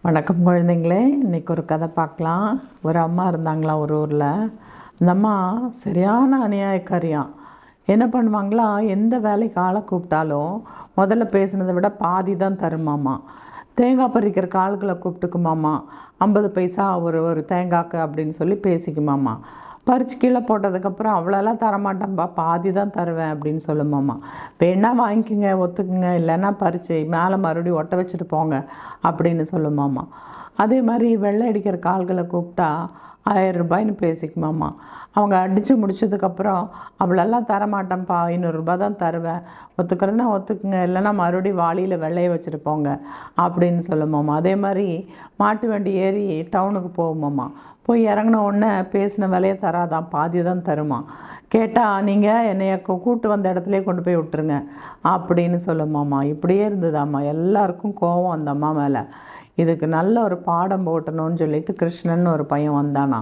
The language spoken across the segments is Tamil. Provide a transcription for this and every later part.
வணக்கம் குழந்தைங்களே. இன்றைக்கி ஒரு கதை பார்க்கலாம். ஒரு அம்மா இருந்தாங்களாம் ஒரு ஊரில். அந்த அம்மா சரியான அநியாயக்காரியாம். என்ன பண்ணுவாங்களா, எந்த வேலைக்கு ஆளை கூப்பிட்டாலும் முதல்ல பேசுனதை விட பாதி தான் தருமாமா. தேங்காய் பறிக்கிற ஆளுகளை கூப்பிட்டுக்குமாமா. 50 பைசா ஒரு ஒரு தேங்காய்க்கு அப்படின்னு சொல்லி பேசிக்குமாமா. பறித்து கீழே போட்டதுக்கப்புறம் அவ்வளோலாம் தரமாட்டேன்ப்பா, பாதி தான் தருவேன் அப்படின்னு சொல்லுமாம்மா. வேணா வாங்கிக்கோங்க, ஒத்துக்குங்க, இல்லைன்னா பறித்து மேலே மறுபடியும் ஒட்ட வச்சுட்டு போங்க அப்படின்னு சொல்லுமாம்மா. அதே மாதிரி வெள்ளை அடிக்கிற கால்களை கூப்பிட்டா 1000 ரூபாய்ன்னு பேசிக்குமாம்மா. அவங்க அடித்து முடிச்சதுக்கப்புறம் அவ்வளோலாம் தரமாட்டேன்ப்பா, 500 ரூபாய் தான் தருவேன், ஒத்துக்கிறேன்னா ஒத்துக்குங்க, இல்லைன்னா மறுபடியும் வாளியில் வெள்ளையை வச்சுட்டு போங்க அப்படின்னு சொல்லுமாம்மா. அதே மாதிரி மாட்டு வண்டி ஏறி டவுனுக்கு போகுமாம்மா. போய் இறங்கின உடனே பேசின விலையை தராதான், பாதி தான் தருமா. கேட்டால் நீங்கள் என்னைய கூப்பிட்டு வந்த இடத்துலையே கொண்டு போய் விட்டுருங்க அப்படின்னு சொல்லுமாம்மா. இப்படியே இருந்ததாம்மா. எல்லாருக்கும் கோவம் அந்த அம்மா மேலே. இதுக்கு நல்ல ஒரு பாடம் போட்டணும்னு சொல்லிட்டு கிருஷ்ணன் ஒரு பையன் வந்தானா.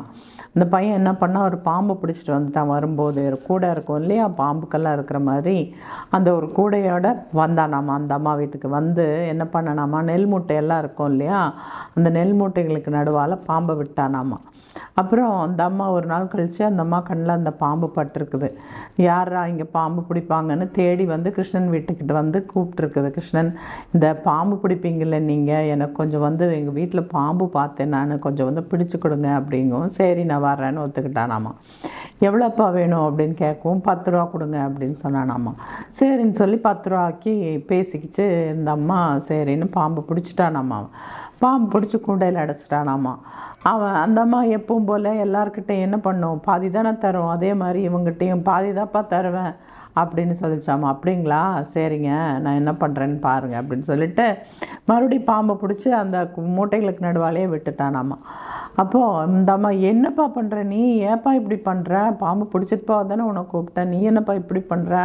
அந்த பையன் என்ன பண்ணால் ஒரு பாம்பு பிடிச்சிட்டு வந்துட்டான். வரும்போது ஒரு கூடை இருக்கும் இல்லையா, பாம்புக்கெல்லாம் இருக்கிற மாதிரி அந்த ஒரு கூடையோட வந்தானாமா. அந்த அம்மா வீட்டுக்கு வந்து என்ன பண்ணனாமா, நெல் மூட்டையெல்லாம் இருக்கும் இல்லையா, அந்த நெல் மூட்டைகளுக்கு நடுவால் பாம்பை விட்டானாமா. அப்புறம் அந்த அம்மா ஒரு நாள் கழித்து அந்த அம்மா கண்ணில் அந்த பாம்பு பட்டிருக்குது. யாரா இங்கே பாம்பு பிடிப்பாங்கன்னு தேடி வந்து கிருஷ்ணன் வீட்டுக்கிட்ட வந்து கூப்பிட்ருக்குது. கிருஷ்ணன், இந்த பாம்பு பிடிப்பீங்கள்ல நீங்கள், எனக்கு கொஞ்சம் வந்து எங்கள் வீட்டில் பாம்பு பார்த்தேன், நான் கொஞ்சம் வந்து பிடிச்சி கொடுங்க அப்படிங்கவும், சரி நான் வரேன்னு ஒத்துக்கிட்டானாமா. எவ்வளோப்பா வேணும் அப்படின்னு கேட்கவும், 10 ரூபா கொடுங்க அப்படின்னு சொன்னானாமா. சரின்னு சொல்லி 10 ரூபாய்க்கு பேசிக்கிச்சு இந்த அம்மா. சரின்னு பாம்பு பிடிச்சிட்டானாமா. பாம்பு பிடிச்சி கூண்டையில் அடைச்சிட்டானாமா. அவன் அந்த அம்மா எப்பவும் போல் எல்லாருக்கிட்டையும் என்ன பண்ணும், பாதி தானே தரும், அதே மாதிரி இவங்ககிட்டையும் பாதி தான்ப்பா தருவேன் அப்படின்னு சொல்லிச்சாமா. அப்படிங்களா, சரிங்க, நான் என்ன பண்ணுறேன்னு பாருங்கள் அப்படின்னு சொல்லிட்டு மறுபடியும் பாம்பை பிடிச்சி அந்த மூட்டைகளுக்கு நடுவாலேயே விட்டுட்டானாமா. அப்போது இந்த அம்மா, என்னப்பா பண்ணுற நீ, ஏன்ப்பா இப்படி பண்ணுற, பாம்பு பிடிச்சிட்டு போக தானே உனக்கு கூப்பிட்டேன், நீ என்னப்பா இப்படி பண்ணுற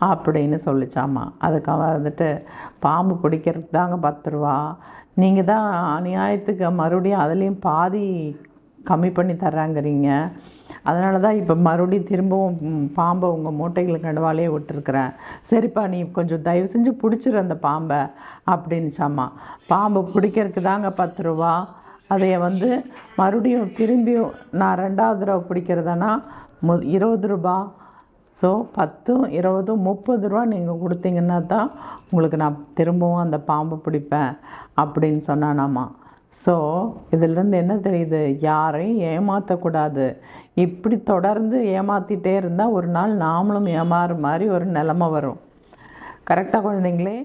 அப்படின்னு சொல்லிச்சாமா. அதுக்கு அவன் வந்துட்டு, பாம்பு பிடிக்கிறதுக்கு தாங்க 10 ரூபா, நீங்கள் தான் அநியாயத்துக்கு மறுபடியும் அதுலேயும் பாதி கம்மி பண்ணி தர்றாங்கிறீங்க, அதனால தான் இப்போ மறுபடியும் திரும்பவும் பாம்பை உங்கள் மூட்டைகளுக்கு நடுவாலே விட்டுருக்குறேன், சரிப்பா நீ கொஞ்சம் தயவு செஞ்சு பிடிச்சிரு அந்த பாம்பை அப்படின்னுச்சாம்மா. பாம்பு பிடிக்கிறதுக்கு தாங்க 10 ரூபா, அதைய வந்து மறுபடியும் திரும்பியும் நான் 2வது தடவை பிடிக்கிறதுனா 20 ரூபா. ஸோ 10, 20, 30 ரூபா நீங்கள் கொடுத்தீங்கன்னா தான் உங்களுக்கு நான் திரும்பவும் அந்த பாம்பு பிடிப்பேன் அப்படின்னு சொன்னானாமா. ஸோ இதிலேருந்து என்ன தெரியுது, யாரையும் ஏமாற்றக்கூடாது. இப்படி தொடர்ந்து ஏமாற்றிட்டே இருந்தால் ஒரு நாள் நாமளும் ஏமாறுற மாதிரி ஒரு நிலமை வரும். கரெக்டாக குழந்தைங்களே?